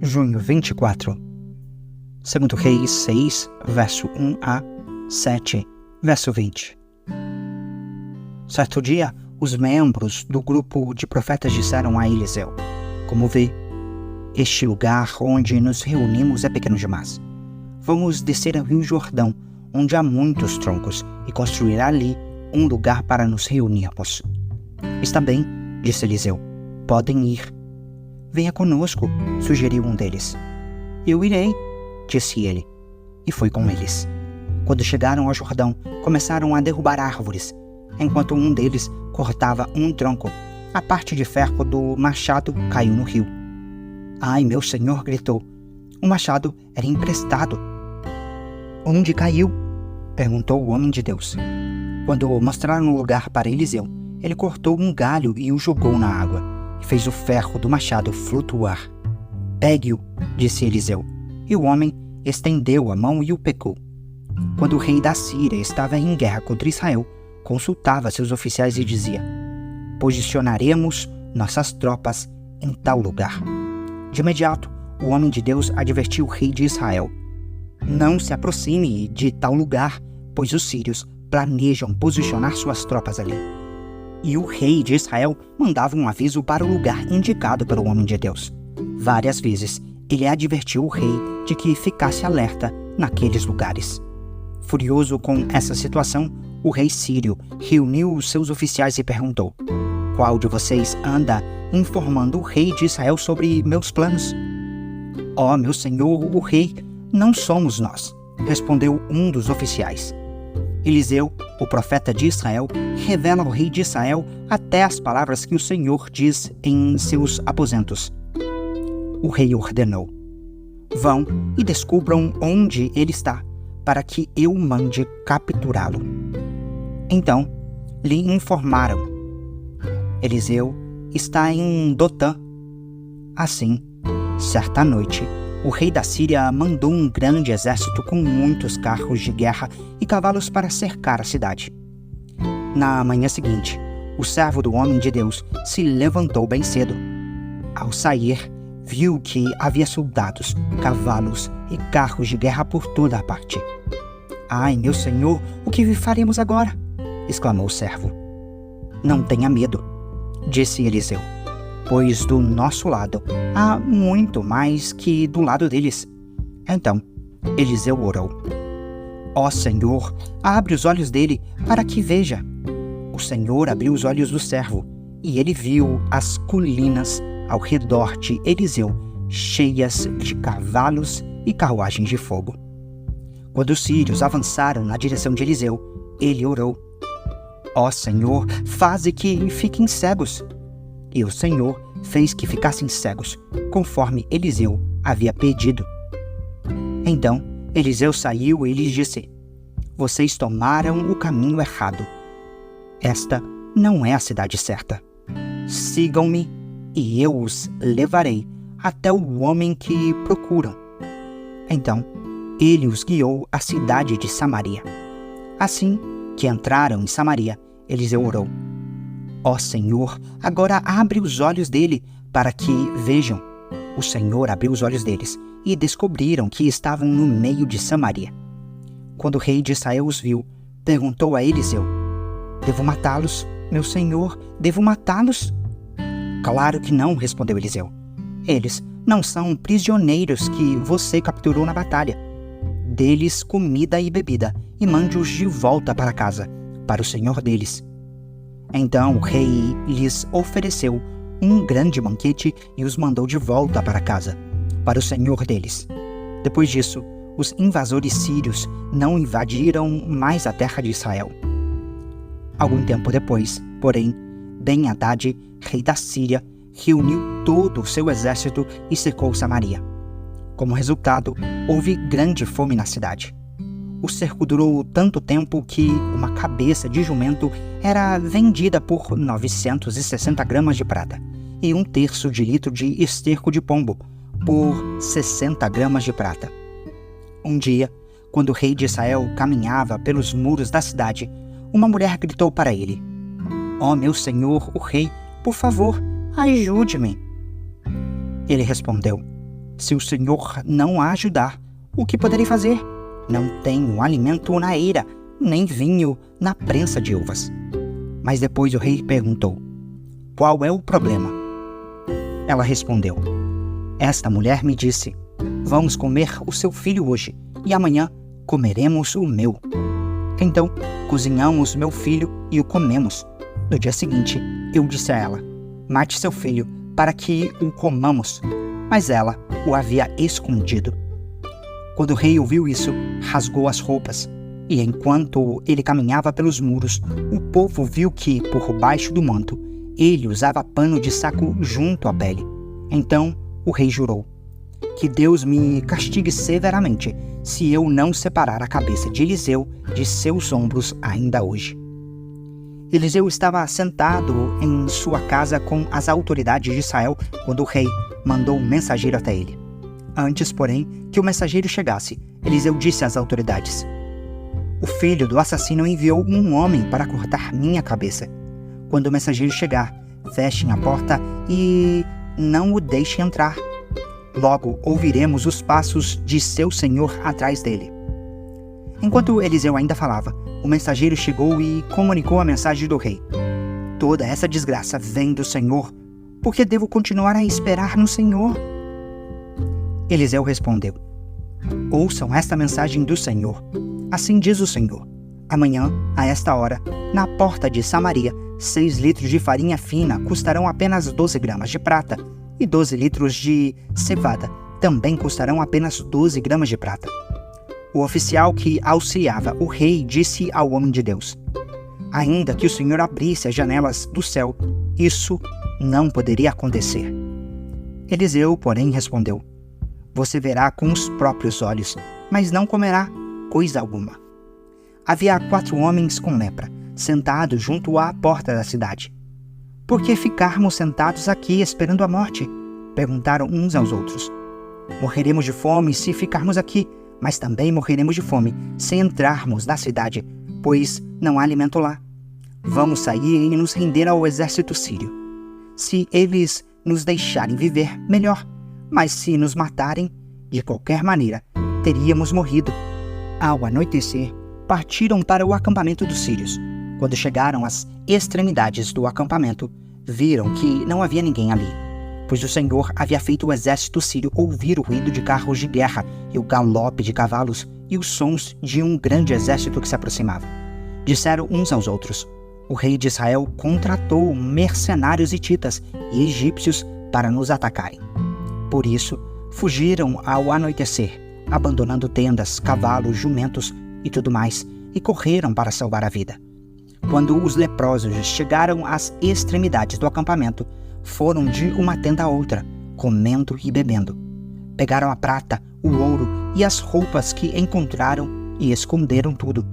Junho 24. Segundo Reis 6, verso 1 a 7, verso 20. Certo dia, os membros do grupo de profetas disseram a Eliseu: Como vê, este lugar onde nos reunimos é pequeno demais. Vamos descer ao rio Jordão, onde há muitos troncos, e construir ali um lugar para nos reunirmos. Está bem, disse Eliseu. Podem ir. Venha conosco, sugeriu um deles. Eu irei, disse ele, e foi com eles. Quando chegaram ao Jordão, começaram a derrubar árvores. Enquanto um deles cortava um tronco, a parte de ferro do machado caiu no rio. Ai, meu senhor, gritou. O machado era emprestado. Onde caiu? Perguntou o homem de Deus. Quando mostraram o lugar para Eliseu, ele cortou um galho e o jogou na água, e fez o ferro do machado flutuar. Pegue-o, disse Eliseu, e o homem estendeu a mão e o pegou. Quando o rei da Síria estava em guerra contra Israel, consultava seus oficiais e dizia: Posicionaremos nossas tropas em tal lugar. De imediato, o homem de Deus advertiu o rei de Israel: Não se aproxime de tal lugar, pois os sírios planejam posicionar suas tropas ali. E o rei de Israel mandava um aviso para o lugar indicado pelo homem de Deus. Várias vezes, ele advertiu o rei de que ficasse alerta naqueles lugares. Furioso com essa situação, o rei sírio reuniu os seus oficiais e perguntou: Qual de vocês anda informando o rei de Israel sobre meus planos? Ó, meu senhor, o rei, não somos nós, respondeu um dos oficiais. Eliseu, o profeta de Israel, revela ao rei de Israel até as palavras que o Senhor diz em seus aposentos. O rei ordenou: Vão e descubram onde ele está, para que eu mande capturá-lo. Então, lhe informaram: Eliseu está em Dotã. Assim, certa noite, o rei da Síria mandou um grande exército com muitos carros de guerra e cavalos para cercar a cidade. Na manhã seguinte, o servo do homem de Deus se levantou bem cedo. Ao sair, viu que havia soldados, cavalos e carros de guerra por toda a parte. Ai, meu senhor, o que faremos agora? Exclamou o servo. Não tenha medo, disse Eliseu, pois do nosso lado há muito mais que do lado deles. Então, Eliseu orou: Ó Senhor, abre os olhos dele para que veja. O Senhor abriu os olhos do servo, e ele viu as colinas ao redor de Eliseu cheias de cavalos e carruagens de fogo. Quando os sírios avançaram na direção de Eliseu, ele orou: Ó Senhor, faze que fiquem cegos. E o Senhor fez que ficassem cegos, conforme Eliseu havia pedido. Então Eliseu saiu e lhes disse: Vocês tomaram o caminho errado. Esta não é a cidade certa. Sigam-me e eu os levarei até o homem que procuram. Então ele os guiou à cidade de Samaria. Assim que entraram em Samaria, Eliseu orou: Ó Senhor, agora abre os olhos dele para que vejam. O Senhor abriu os olhos deles e descobriram que estavam no meio de Samaria. Quando o rei de Israel os viu, perguntou a Eliseu: Devo matá-los, meu senhor? Devo matá-los? Claro que não, respondeu Eliseu. Eles não são prisioneiros que você capturou na batalha. Dê-lhes comida e bebida e mande-os de volta para casa, para o senhor deles. Então o rei lhes ofereceu um grande banquete e os mandou de volta para casa, para o senhor deles. Depois disso, os invasores sírios não invadiram mais a terra de Israel. Algum tempo depois, porém, Ben-Hadad, rei da Síria, reuniu todo o seu exército e cercou Samaria. Como resultado, houve grande fome na cidade. O cerco durou tanto tempo que uma cabeça de jumento era vendida por 960 gramas de prata e 1/3 de litro de esterco de pombo por 60 gramas de prata. Um dia, quando o rei de Israel caminhava pelos muros da cidade, uma mulher gritou para ele: Ó meu senhor, o rei, por favor, ajude-me. Ele respondeu: Se o senhor não a ajudar, o que poderei fazer? Não tenho alimento na eira, nem vinho na prensa de uvas. Mas depois o rei perguntou: qual é o problema? Ela respondeu: esta mulher me disse: vamos comer o seu filho hoje, e amanhã comeremos o meu. Então cozinhamos meu filho e o comemos. No dia seguinte, eu disse a ela: mate seu filho, para que o comamos. Mas ela o havia escondido. Quando o rei ouviu isso, rasgou as roupas. E enquanto ele caminhava pelos muros, o povo viu que, por baixo do manto, ele usava pano de saco junto à pele. Então o rei jurou: que Deus me castigue severamente, se eu não separar a cabeça de Eliseu de seus ombros ainda hoje. Eliseu estava sentado em sua casa com as autoridades de Israel quando o rei mandou um mensageiro até ele. Antes, porém, que o mensageiro chegasse, Eliseu disse às autoridades: o filho do assassino enviou um homem para cortar minha cabeça. Quando o mensageiro chegar, fechem a porta e não o deixem entrar. Logo ouviremos os passos de seu senhor atrás dele. Enquanto Eliseu ainda falava, o mensageiro chegou e comunicou a mensagem do rei: toda essa desgraça vem do Senhor. Por que devo continuar a esperar no Senhor? Eliseu respondeu: ouçam esta mensagem do Senhor. Assim diz o Senhor: amanhã, a esta hora, na porta de Samaria, 6 litros de farinha fina custarão apenas 12 gramas de prata, e 12 litros de cevada também custarão apenas 12 gramas de prata. O oficial que auxiliava o rei disse ao homem de Deus: ainda que o Senhor abrisse as janelas do céu, isso não poderia acontecer. Eliseu, porém, respondeu: você verá com os próprios olhos, mas não comerá coisa alguma. Havia 4 homens com lepra, sentados junto à porta da cidade. Por que ficarmos sentados aqui esperando a morte? Perguntaram uns aos outros. Morreremos de fome se ficarmos aqui, mas também morreremos de fome se entrarmos na cidade, pois não há alimento lá. Vamos sair e nos render ao exército sírio. Se eles nos deixarem viver, melhor, mas se nos matarem, de qualquer maneira, teríamos morrido. Ao anoitecer, partiram para o acampamento dos sírios. Quando chegaram às extremidades do acampamento, viram que não havia ninguém ali, pois o Senhor havia feito o exército sírio ouvir o ruído de carros de guerra e o galope de cavalos e os sons de um grande exército que se aproximava. Disseram uns aos outros: o rei de Israel contratou mercenários hititas e egípcios para nos atacarem. Por isso, fugiram ao anoitecer, abandonando tendas, cavalos, jumentos e tudo mais, e correram para salvar a vida. Quando os leprosos chegaram às extremidades do acampamento, foram de uma tenda a outra, comendo e bebendo. Pegaram a prata, o ouro e as roupas que encontraram e esconderam tudo.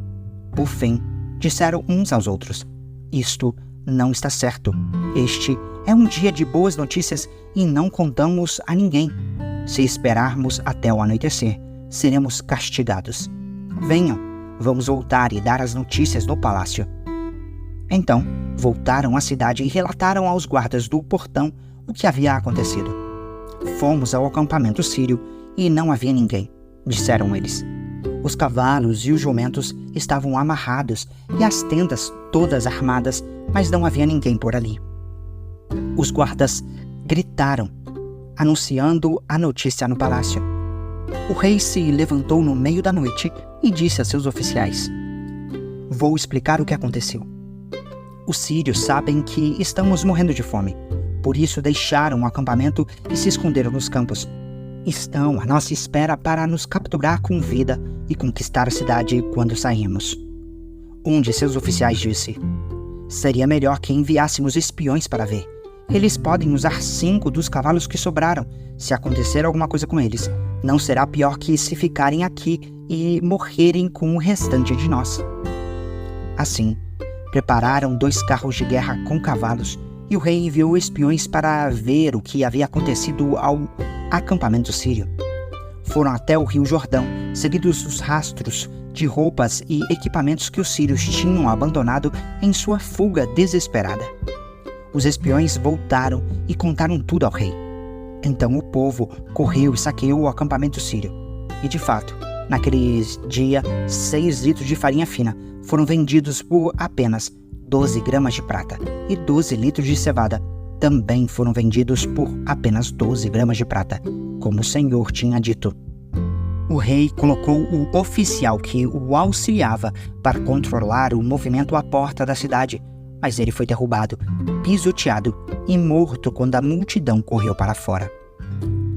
Por fim, disseram uns aos outros: isto não está certo. Este é um dia de boas notícias e não contamos a ninguém. Se esperarmos até o anoitecer, seremos castigados. Venham, vamos voltar e dar as notícias no palácio. Então, voltaram à cidade e relataram aos guardas do portão o que havia acontecido. Fomos ao acampamento sírio e não havia ninguém, disseram eles. Os cavalos e os jumentos estavam amarrados e as tendas todas armadas, mas não havia ninguém por ali. Os guardas gritaram, anunciando a notícia no palácio. O rei se levantou no meio da noite e disse a seus oficiais: vou explicar o que aconteceu. Os sírios sabem que estamos morrendo de fome, por isso deixaram o acampamento e se esconderam nos campos. Estão à nossa espera para nos capturar com vida e conquistar a cidade quando sairmos. Um de seus oficiais disse: seria melhor que enviássemos espiões para ver. Eles podem usar 5 dos cavalos que sobraram. Se acontecer alguma coisa com eles, não será pior que se ficarem aqui e morrerem com o restante de nós. Assim, prepararam 2 carros de guerra com cavalos e o rei enviou espiões para ver o que havia acontecido ao acampamento sírio. Foram até o rio Jordão, seguidos os rastros de roupas e equipamentos que os sírios tinham abandonado em sua fuga desesperada. Os espiões voltaram e contaram tudo ao rei. Então o povo correu e saqueou o acampamento sírio. E de fato, naquele dia, 6 litros de farinha fina foram vendidos por apenas 12 gramas de prata, e 12 litros de cevada também foram vendidos por apenas 12 gramas de prata, como o Senhor tinha dito. O rei colocou o oficial que o auxiliava para controlar o movimento à porta da cidade, mas ele foi derrubado, pisoteado e morto quando a multidão correu para fora.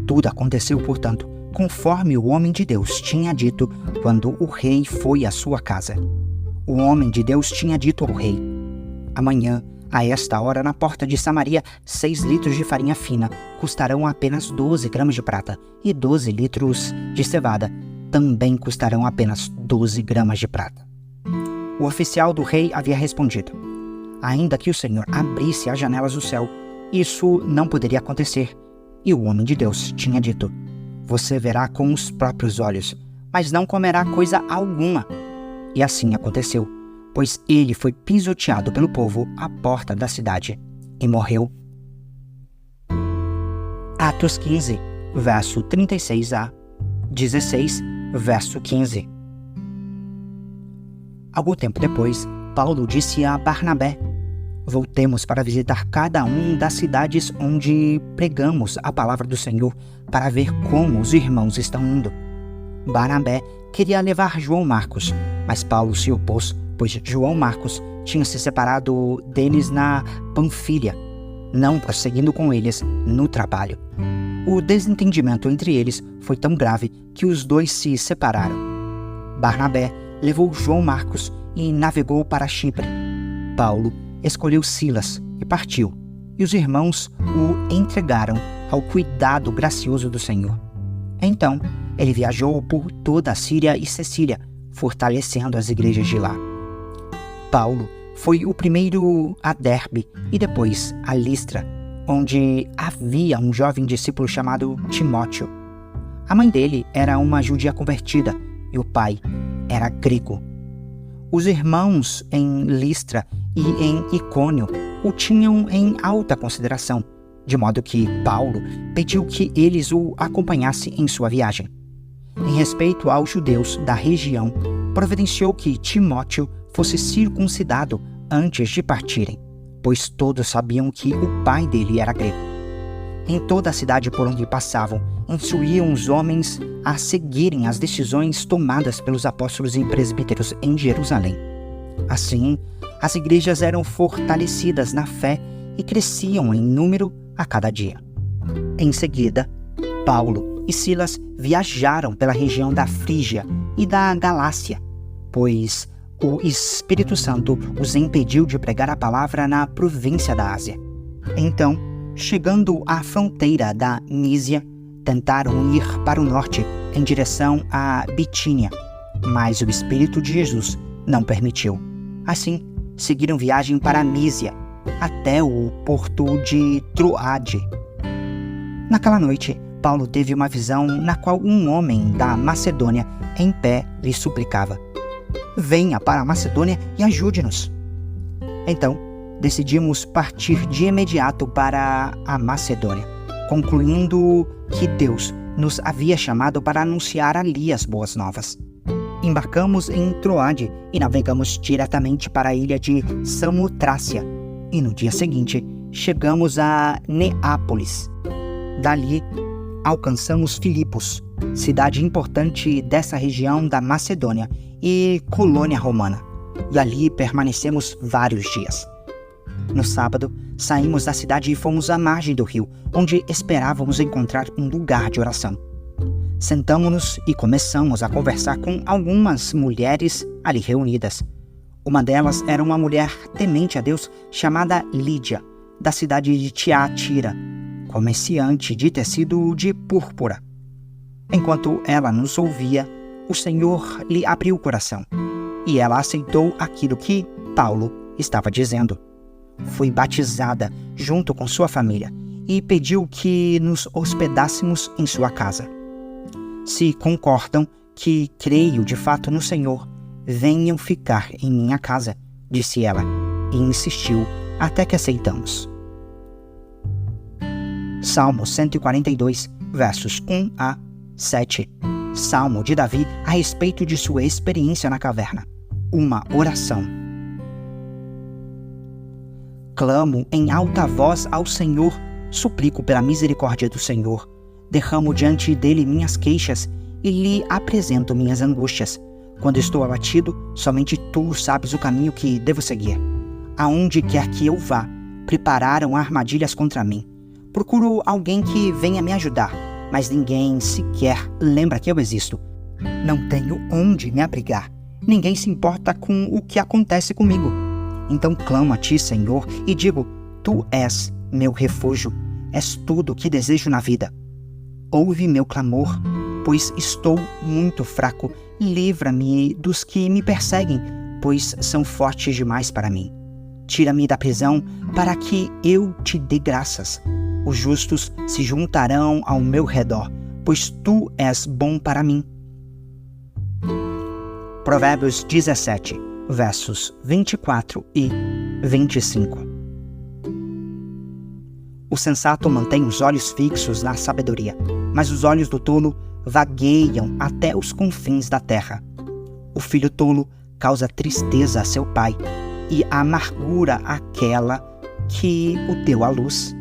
Tudo aconteceu, portanto, conforme o homem de Deus tinha dito quando o rei foi à sua casa. O homem de Deus tinha dito ao rei: amanhã, a esta hora, na porta de Samaria, 6 litros de farinha fina custarão apenas 12 gramas de prata, e 12 litros de cevada também custarão apenas 12 gramas de prata. O oficial do rei havia respondido: ainda que o Senhor abrisse as janelas do céu, isso não poderia acontecer. E o homem de Deus tinha dito: você verá com os próprios olhos, mas não comerá coisa alguma. E assim aconteceu, pois ele foi pisoteado pelo povo à porta da cidade e morreu. Atos 15, verso 36 a 16, verso 15. Algum tempo depois, Paulo disse a Barnabé: voltemos para visitar cada uma das cidades onde pregamos a palavra do Senhor, para ver como os irmãos estão indo. Barnabé queria levar João Marcos, mas Paulo se opôs, pois João Marcos tinha se separado deles na Panfília, não prosseguindo com eles no trabalho. O desentendimento entre eles foi tão grave que os dois se separaram. Barnabé levou João Marcos e navegou para Chipre. Paulo escolheu Silas e partiu, e os irmãos o entregaram ao cuidado gracioso do Senhor. Então, ele viajou por toda a Síria e Cecília, fortalecendo as igrejas de lá. Paulo foi o primeiro a Derbe e depois a Listra, onde havia um jovem discípulo chamado Timóteo. A mãe dele era uma judia convertida e o pai era grego. Os irmãos em Listra e em Icônio o tinham em alta consideração, de modo que Paulo pediu que eles o acompanhassem em sua viagem. Em respeito aos judeus da região, providenciou que Timóteo fosse circuncidado antes de partirem, pois todos sabiam que o pai dele era grego. Em toda a cidade por onde passavam, instruíam os homens a seguirem as decisões tomadas pelos apóstolos e presbíteros em Jerusalém. Assim, as igrejas eram fortalecidas na fé e cresciam em número a cada dia. Em seguida, Paulo e Silas viajaram pela região da Frígia e da Galácia, pois o Espírito Santo os impediu de pregar a palavra na província da Ásia. Então, chegando à fronteira da Mísia, tentaram ir para o norte em direção a Bitínia, mas o Espírito de Jesus não permitiu. Assim, seguiram viagem para a Mísia, até o porto de Troade. Naquela noite, Paulo teve uma visão na qual um homem da Macedônia, em pé, lhe suplicava: venha para a Macedônia e ajude-nos. Então, decidimos partir de imediato para a Macedônia, concluindo que Deus nos havia chamado para anunciar ali as boas novas. Embarcamos em Troade e navegamos diretamente para a ilha de Samotrácia, e no dia seguinte chegamos a Neápolis. Dali, alcançamos Filipos, cidade importante dessa região da Macedônia e colônia romana, e ali permanecemos vários dias. No sábado, saímos da cidade e fomos à margem do rio, onde esperávamos encontrar um lugar de oração. Sentamo-nos e começamos a conversar com algumas mulheres ali reunidas. Uma delas era uma mulher temente a Deus chamada Lídia, da cidade de Tiatira, comerciante de tecido de púrpura. Enquanto ela nos ouvia, o Senhor lhe abriu o coração, e ela aceitou aquilo que Paulo estava dizendo. Foi batizada junto com sua família e pediu que nos hospedássemos em sua casa. Se concordam que creio de fato no Senhor, venham ficar em minha casa, disse ela, e insistiu até que aceitamos. Salmo 142, versos 1 a 7. Salmo de Davi a respeito de sua experiência na caverna. Uma oração. Clamo em alta voz ao Senhor, suplico pela misericórdia do Senhor. Derramo diante dele minhas queixas e lhe apresento minhas angústias. Quando estou abatido, somente tu sabes o caminho que devo seguir. Aonde quer que eu vá, prepararam armadilhas contra mim. Procuro alguém que venha me ajudar, mas ninguém sequer lembra que eu existo. Não tenho onde me abrigar. Ninguém se importa com o que acontece comigo. Então clamo a ti, Senhor, e digo: tu és meu refúgio, és tudo o que desejo na vida. Ouve meu clamor, pois estou muito fraco. Livra-me dos que me perseguem, pois são fortes demais para mim. Tira-me da prisão, para que eu te dê graças. Os justos se juntarão ao meu redor, pois tu és bom para mim. Provérbios 17, versos 24 e 25. O sensato mantém os olhos fixos na sabedoria, mas os olhos do tolo vagueiam até os confins da terra. O filho tolo causa tristeza a seu pai, e amargura àquela que o deu à luz.